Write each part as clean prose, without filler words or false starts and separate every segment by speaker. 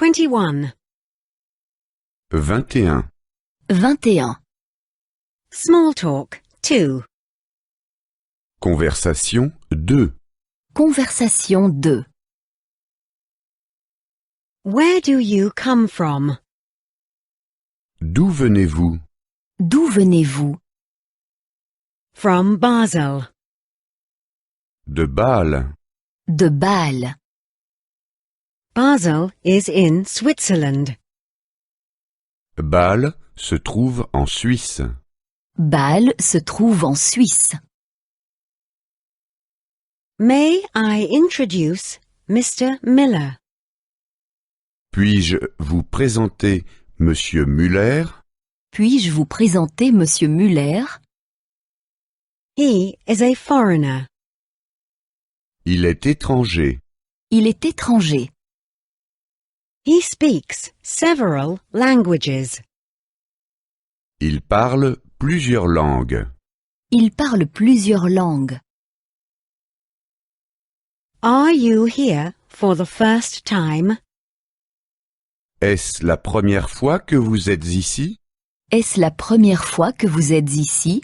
Speaker 1: 21.
Speaker 2: 21.
Speaker 3: 21.
Speaker 1: Small talk 2.
Speaker 2: Conversation 2.
Speaker 3: Conversation 2.
Speaker 1: Where do you come from?
Speaker 2: D'où venez-vous?
Speaker 3: D'où venez-vous?
Speaker 1: From Basel.
Speaker 2: De Bâle.
Speaker 3: De Bâle.
Speaker 1: Basel is in Switzerland.
Speaker 2: Bâle se trouve en Suisse.
Speaker 3: Bâle se trouve en Suisse.
Speaker 1: May I introduce Mr. Miller?
Speaker 2: Puis-je vous présenter Monsieur Müller?
Speaker 3: Puis-je vous présenter Monsieur Müller?
Speaker 1: He is a foreigner.
Speaker 2: Il est étranger.
Speaker 3: Il est étranger.
Speaker 1: He speaks several languages.
Speaker 2: Il parle plusieurs langues.
Speaker 3: Il parle plusieurs langues.
Speaker 1: Are you here for the first time?
Speaker 2: Est-ce la première fois que vous êtes ici?
Speaker 3: Est-ce la première fois que vous êtes ici?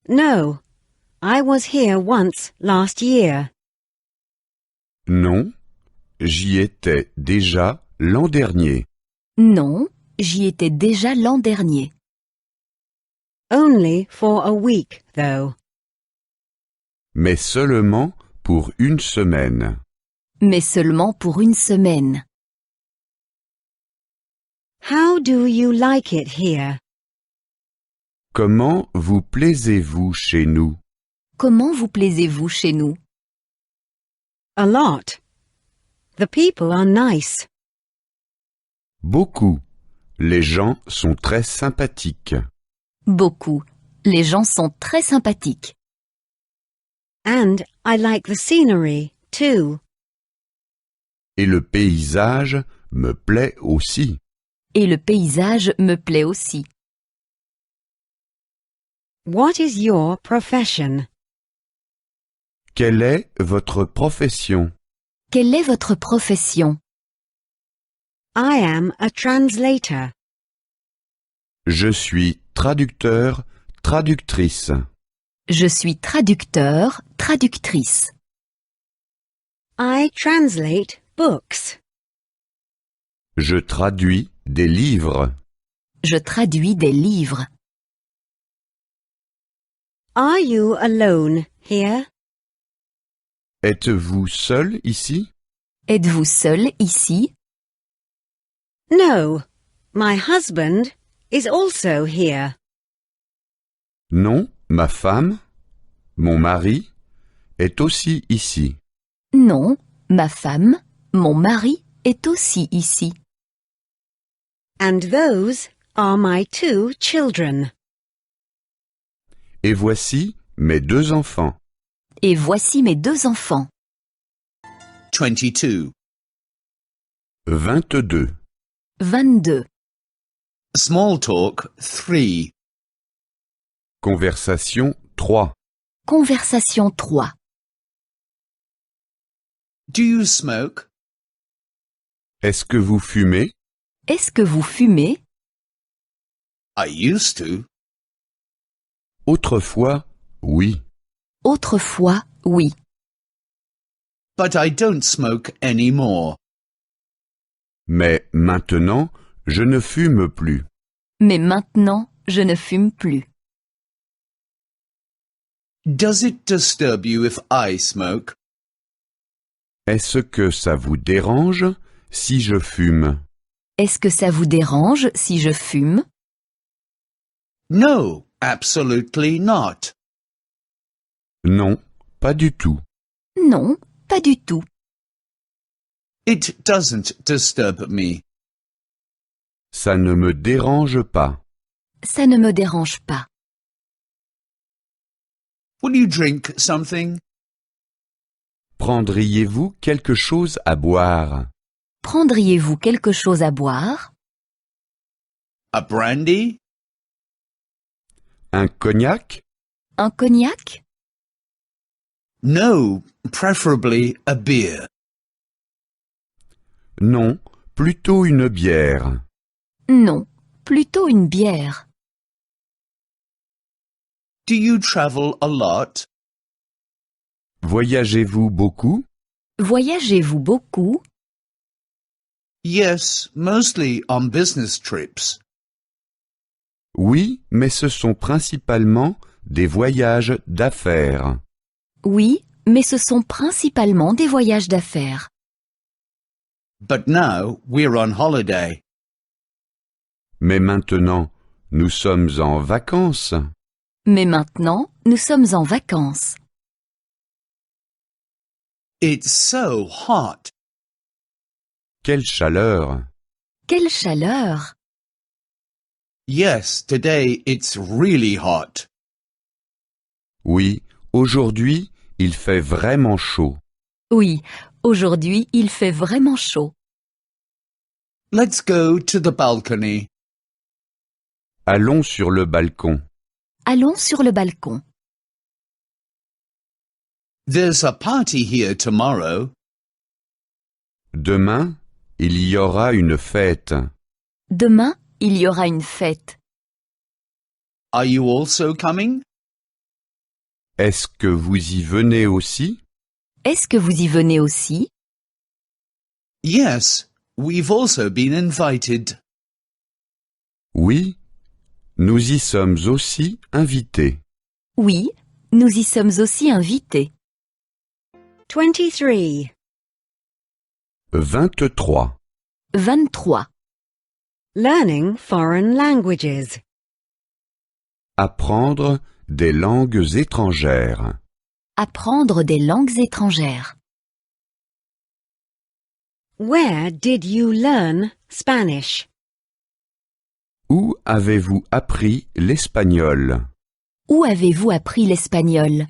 Speaker 1: No, I was here once last year.
Speaker 2: Non, j'y étais déjà l'an dernier.
Speaker 3: Non, j'y étais déjà l'an dernier.
Speaker 1: Only for a week, though.
Speaker 2: Mais seulement pour une semaine.
Speaker 3: Mais seulement pour une semaine.
Speaker 1: How do you like it here?
Speaker 2: Comment vous plaisez-vous chez nous?
Speaker 3: Comment vous plaisez-vous chez nous?
Speaker 1: A lot. The people are nice.
Speaker 2: Beaucoup. Les gens sont très sympathiques.
Speaker 3: Beaucoup. Les gens sont très sympathiques.
Speaker 1: And I like the scenery, too.
Speaker 2: Et le paysage me plaît aussi.
Speaker 3: Et le paysage me plaît aussi.
Speaker 1: What is your profession?
Speaker 2: Quelle est votre profession?
Speaker 3: Quelle est votre profession?
Speaker 1: I am a translator.
Speaker 2: Je suis traducteur, traductrice.
Speaker 3: Je suis traducteur, traductrice.
Speaker 1: I translate books.
Speaker 2: Je traduis des livres.
Speaker 3: Je traduis des livres.
Speaker 1: Are you alone here?
Speaker 2: Êtes-vous seul ici?
Speaker 3: Êtes-vous seul ici?
Speaker 1: No, my husband is also here.
Speaker 2: Non, ma femme, mon mari, est aussi ici.
Speaker 3: Non, ma femme, mon mari est aussi ici.
Speaker 1: And those are my 2 children.
Speaker 2: Et voici mes 2 enfants.
Speaker 3: Et voici mes 2 enfants.
Speaker 4: 22.
Speaker 2: 22.
Speaker 3: 22.
Speaker 4: Small talk 3.
Speaker 2: Conversation 3.
Speaker 3: Conversation 3.
Speaker 4: Do you smoke?
Speaker 2: Est-ce que vous fumez?
Speaker 3: Est-ce que vous fumez?
Speaker 4: I used to.
Speaker 2: Autrefois, oui.
Speaker 3: Autrefois, oui.
Speaker 4: But I don't smoke anymore.
Speaker 2: Mais maintenant, je ne fume plus.
Speaker 3: Mais maintenant, je ne fume plus.
Speaker 4: Does it disturb you if I smoke?
Speaker 2: Est-ce que ça vous dérange si je fume?
Speaker 3: Est-ce que ça vous dérange si je fume?
Speaker 4: No, absolutely not.
Speaker 2: Non, pas du tout.
Speaker 3: Non, pas du tout.
Speaker 4: It doesn't disturb me.
Speaker 2: Ça ne me dérange pas.
Speaker 3: Ça ne me dérange pas.
Speaker 4: Will you drink something?
Speaker 2: Prendriez-vous quelque chose à boire?
Speaker 3: Prendriez-vous quelque chose à boire?
Speaker 4: A brandy?
Speaker 2: Un cognac?
Speaker 3: Un cognac?
Speaker 4: No, preferably a beer.
Speaker 2: Non, plutôt une bière.
Speaker 3: Non, plutôt une bière.
Speaker 4: Do you travel a lot?
Speaker 2: Voyagez-vous beaucoup?
Speaker 3: Voyagez-vous beaucoup?
Speaker 4: Yes, mostly on business trips.
Speaker 2: Oui, mais ce sont principalement des voyages d'affaires.
Speaker 3: Oui, mais ce sont principalement des voyages d'affaires.
Speaker 4: But now we're on holiday.
Speaker 2: Mais maintenant, nous sommes en vacances.
Speaker 3: Mais maintenant, nous sommes en vacances.
Speaker 4: It's so hot.
Speaker 2: Quelle chaleur!
Speaker 3: Quelle chaleur!
Speaker 4: Yes, today it's really hot.
Speaker 2: Oui, aujourd'hui, il fait vraiment chaud.
Speaker 3: Oui, aujourd'hui, il fait vraiment chaud.
Speaker 4: Let's go to the balcony.
Speaker 2: Allons sur le balcon.
Speaker 3: Allons sur le balcon.
Speaker 4: There's a party here tomorrow.
Speaker 2: Demain, il y aura une fête.
Speaker 3: Demain, il y aura une fête.
Speaker 4: Are you also coming?
Speaker 2: Est-ce que vous y venez aussi?
Speaker 3: Est-ce que vous y venez aussi?
Speaker 4: Yes, we've also been invited.
Speaker 2: Oui, nous y sommes aussi invités.
Speaker 3: Oui, nous y sommes aussi invités.
Speaker 1: 23.
Speaker 2: 23.
Speaker 3: 23.
Speaker 1: Learning foreign languages.
Speaker 2: Apprendre des langues étrangères.
Speaker 3: Apprendre des langues étrangères.
Speaker 1: Where did you learn Spanish?
Speaker 2: Où avez-vous appris l'espagnol?
Speaker 3: Où avez-vous appris l'espagnol?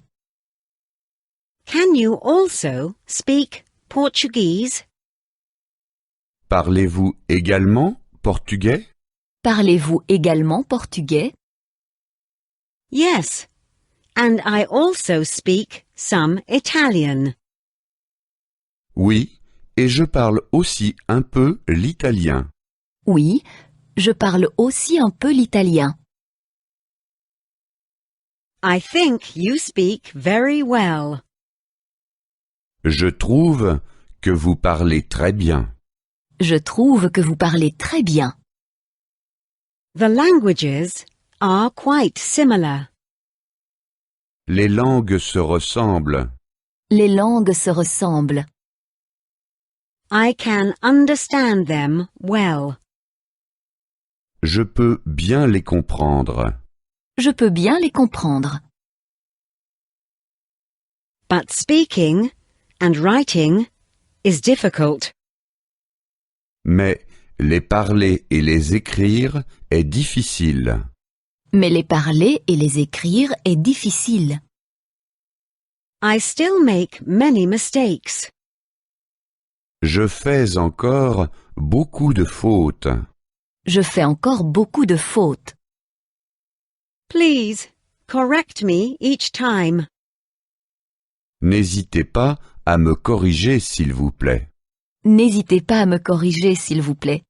Speaker 1: Can you also speak Portuguese?
Speaker 2: Parlez-vous également portugais?
Speaker 3: Parlez-vous également portugais?
Speaker 1: Yes, and I also speak some Italian.
Speaker 2: Oui, et je parle aussi un peu l'italien.
Speaker 3: Oui, je parle aussi un peu l'italien.
Speaker 1: I think you speak very well.
Speaker 2: Je trouve que vous parlez très bien.
Speaker 3: Je trouve que vous parlez très bien.
Speaker 1: The languages are quite similar.
Speaker 2: Les langues se ressemblent.
Speaker 3: Les langues se ressemblent.
Speaker 1: I can understand them well.
Speaker 2: Je peux bien les comprendre.
Speaker 3: Je peux bien les comprendre.
Speaker 1: But speaking and writing is difficult.
Speaker 2: Mais les parler et les écrire est difficile.
Speaker 3: Mais les parler et les écrire est difficile.
Speaker 1: I still make many mistakes.
Speaker 2: Je fais encore beaucoup de fautes.
Speaker 3: Je fais encore beaucoup de fautes.
Speaker 1: Please, correct me each time.
Speaker 2: N'hésitez pas à me corriger, s'il vous plaît.
Speaker 3: N'hésitez pas à me corriger, s'il vous plaît.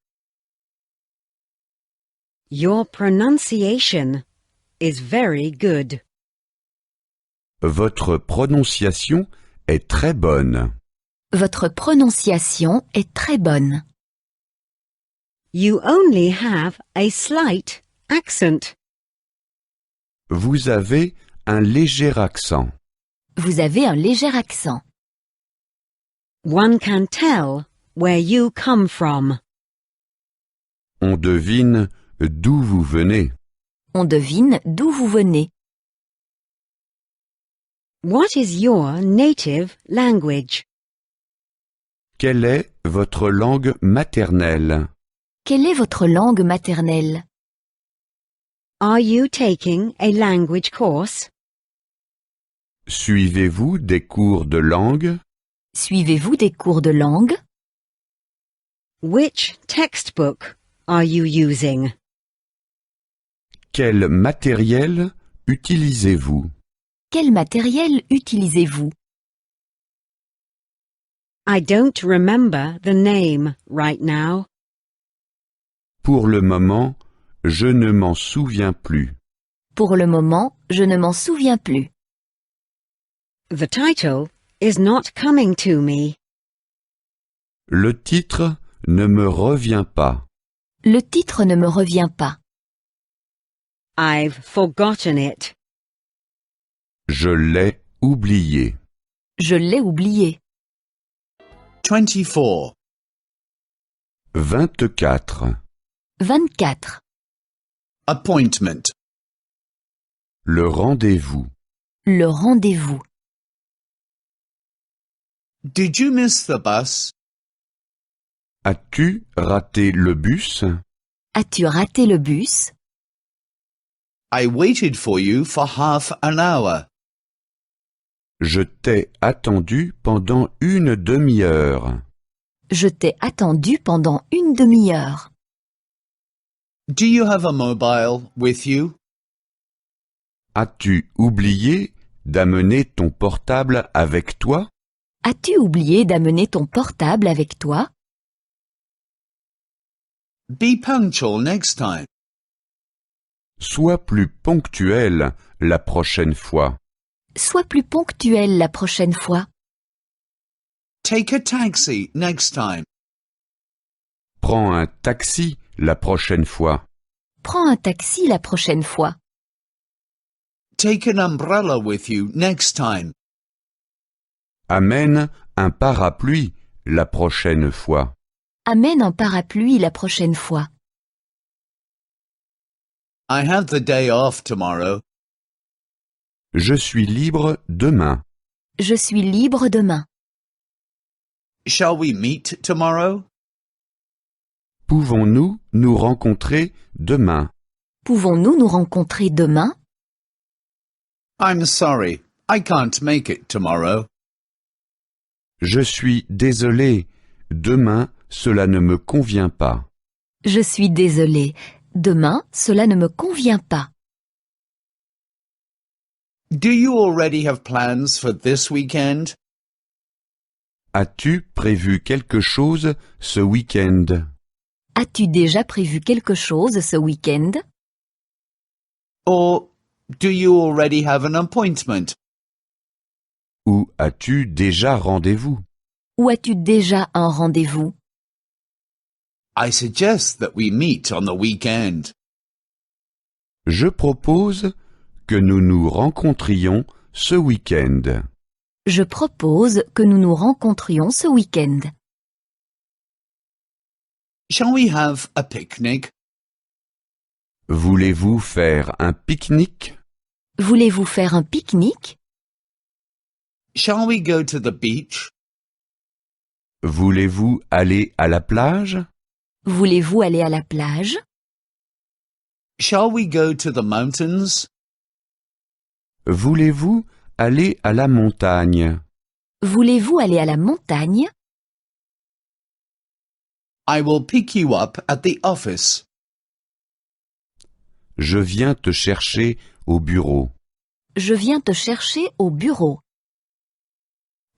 Speaker 1: Your pronunciation is very good.
Speaker 2: Votre prononciation est très bonne.
Speaker 3: Votre prononciation est très bonne.
Speaker 1: You only have a slight accent.
Speaker 2: Vous avez un léger accent.
Speaker 3: Vous avez un léger accent.
Speaker 1: One can tell where you come from.
Speaker 2: On devine d'où vous venez.
Speaker 3: On devine d'où vous venez.
Speaker 1: What is your native language?
Speaker 2: Quelle est votre langue maternelle?
Speaker 3: Quelle est votre langue maternelle?
Speaker 1: Are you taking a language course?
Speaker 2: Suivez-vous des cours de langue?
Speaker 3: Suivez-vous des cours de langue?
Speaker 1: Which textbook are you using?
Speaker 2: Quel matériel utilisez-vous?
Speaker 3: Quel matériel utilisez-vous?
Speaker 1: I don't remember the name right now.
Speaker 2: Pour le moment, je ne m'en souviens plus.
Speaker 3: Pour le moment, je ne m'en souviens plus.
Speaker 1: The title is not coming to me.
Speaker 2: Le titre ne me revient pas.
Speaker 3: Le titre ne me revient pas.
Speaker 1: I've forgotten it.
Speaker 2: Je l'ai oublié.
Speaker 3: Je l'ai oublié.
Speaker 4: 24.
Speaker 2: 24.
Speaker 3: 24.
Speaker 4: Appointment.
Speaker 2: Le rendez-vous.
Speaker 3: Le rendez-vous.
Speaker 4: Did you miss the bus?
Speaker 2: As-tu raté le bus?
Speaker 3: As-tu raté le bus?
Speaker 4: I waited for you for half an hour.
Speaker 2: Je t'ai attendu pendant une demi-heure.
Speaker 3: Je t'ai attendu pendant une demi-heure.
Speaker 4: Do you have a mobile with you?
Speaker 2: As-tu oublié d'amener ton portable avec toi?
Speaker 3: As-tu oublié d'amener ton portable avec toi?
Speaker 4: Be punctual next time.
Speaker 2: Sois plus ponctuel la prochaine fois.
Speaker 3: Sois plus ponctuel la prochaine fois.
Speaker 4: Take a taxi next time.
Speaker 2: Prends un taxi la prochaine fois.
Speaker 3: Prends un taxi la prochaine fois.
Speaker 4: Take an umbrella with you next time.
Speaker 2: Amène un parapluie la prochaine fois.
Speaker 3: Amène un parapluie la prochaine fois.
Speaker 4: I have the day off tomorrow.
Speaker 2: Je suis libre demain.
Speaker 3: Je suis libre demain.
Speaker 4: Shall we meet tomorrow?
Speaker 2: Pouvons-nous nous rencontrer demain?
Speaker 3: Pouvons-nous nous rencontrer demain?
Speaker 4: I'm sorry, I can't make it tomorrow.
Speaker 2: Je suis désolé. Demain, cela ne me convient pas.
Speaker 3: Je suis désolé. Demain, cela ne me convient pas.
Speaker 4: Do you already have plans for this weekend?
Speaker 2: As-tu prévu quelque chose ce week-end?
Speaker 3: As-tu déjà prévu quelque chose ce week-end?
Speaker 4: Or do you already have an appointment?
Speaker 2: Ou as-tu déjà rendez-vous?
Speaker 3: Ou as-tu déjà un rendez-vous?
Speaker 4: I suggest that we meet on the weekend.
Speaker 2: Je propose que nous nous rencontrions ce week-end.
Speaker 3: Je propose que nous nous rencontrions ce week-end.
Speaker 4: Shall we have a picnic?
Speaker 2: Voulez-vous faire un pique-nique?
Speaker 3: Voulez-vous faire un pique-nique?
Speaker 4: Shall we go to the beach?
Speaker 2: Voulez-vous aller à la plage?
Speaker 3: Voulez-vous aller à la plage?
Speaker 4: Shall we go to the mountains?
Speaker 2: Voulez-vous aller à la montagne?
Speaker 3: Voulez-vous aller à la montagne?
Speaker 4: I will pick you up at the office.
Speaker 2: Je viens te chercher au bureau.
Speaker 3: Je viens te chercher au bureau.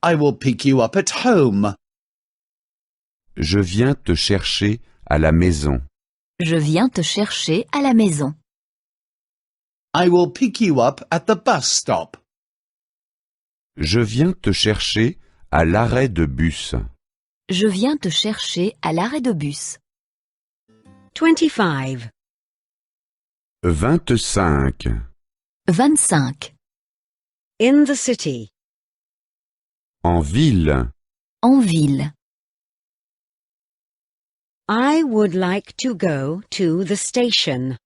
Speaker 4: I will pick you up at home.
Speaker 2: Je viens te chercher à la maison.
Speaker 3: Je viens te chercher à la maison.
Speaker 4: I will pick you up at the bus stop.
Speaker 2: Je viens te chercher à l'arrêt de bus.
Speaker 3: Je viens te chercher à l'arrêt de bus.
Speaker 1: 25.
Speaker 2: 25.
Speaker 3: 25.
Speaker 1: In the city.
Speaker 2: En ville.
Speaker 3: En ville.
Speaker 1: I would like to go to the station.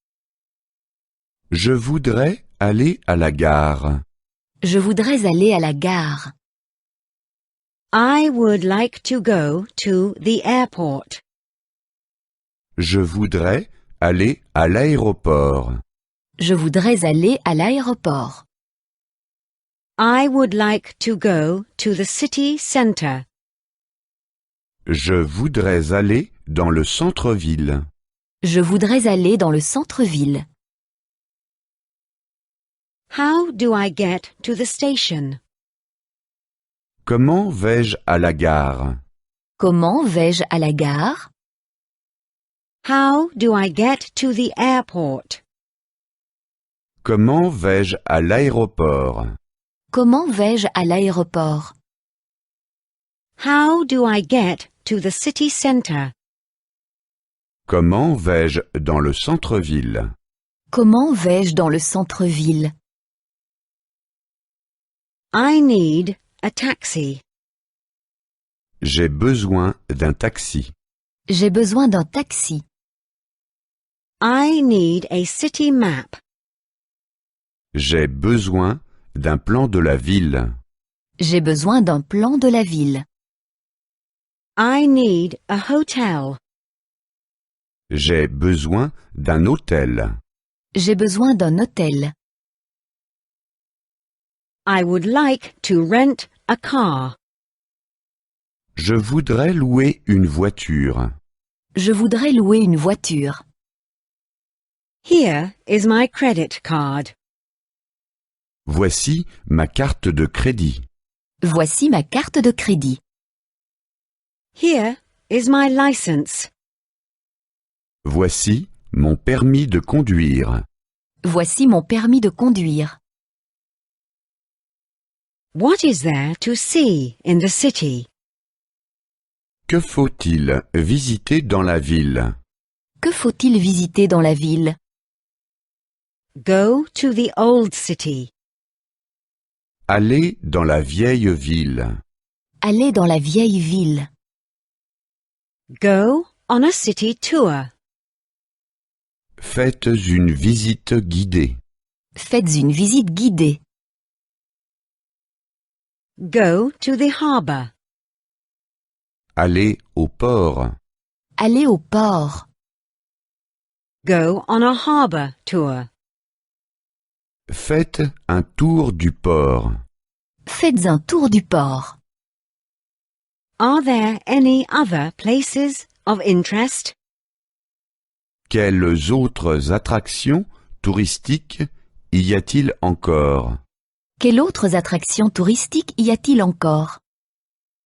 Speaker 2: Je voudrais aller à la gare.
Speaker 3: Je voudrais aller à la gare.
Speaker 1: I would like to go to the airport.
Speaker 2: Je voudrais aller à l'aéroport.
Speaker 3: Je voudrais aller à l'aéroport.
Speaker 1: I would like to go to the city center.
Speaker 2: Je voudrais aller dans le centre-ville.
Speaker 3: Je voudrais aller dans le centre-ville.
Speaker 1: How do I get to the station?
Speaker 2: Comment vais-je à la gare?
Speaker 3: Comment vais-je à la gare?
Speaker 1: How do I get to the airport?
Speaker 2: Comment vais-je à l'aéroport?
Speaker 3: Comment vais-je à l'aéroport?
Speaker 1: How do I get to the city center?
Speaker 2: Comment vais-je dans le centre-ville?
Speaker 3: Comment vais-je dans le centre-ville?
Speaker 1: I need a taxi.
Speaker 2: J'ai besoin d'un taxi.
Speaker 3: J'ai besoin d'un taxi.
Speaker 1: I need a city map.
Speaker 2: J'ai besoin d'un plan de la ville.
Speaker 3: J'ai besoin d'un plan de la ville.
Speaker 1: I need a hotel.
Speaker 2: J'ai besoin d'un hôtel.
Speaker 3: J'ai besoin d'un hôtel.
Speaker 1: I would like to rent a car.
Speaker 2: Je voudrais louer une voiture.
Speaker 3: Je voudrais louer une voiture.
Speaker 1: Here is my credit card.
Speaker 2: Voici ma carte de crédit.
Speaker 3: Voici ma carte de crédit.
Speaker 1: Here is my license.
Speaker 2: Voici mon permis de conduire.
Speaker 3: Voici mon permis de conduire.
Speaker 1: What is there to see in the city?
Speaker 2: Que faut-il visiter dans la ville?
Speaker 3: Que faut-il visiter dans la ville?
Speaker 1: Go to the old city.
Speaker 2: Aller dans la vieille ville.
Speaker 3: Aller dans la vieille ville.
Speaker 1: Go on a city tour.
Speaker 2: Faites une visite guidée.
Speaker 3: Faites une visite guidée.
Speaker 1: Go to the harbor.
Speaker 2: Aller au port.
Speaker 3: Aller au port.
Speaker 1: Go on a harbor tour.
Speaker 2: Faites un tour du port.
Speaker 3: Faites un tour du port.
Speaker 1: Are there any other places of interest?
Speaker 2: Quelles autres attractions touristiques y a-t-il encore?
Speaker 3: Quelles autres attractions touristiques y a-t-il encore?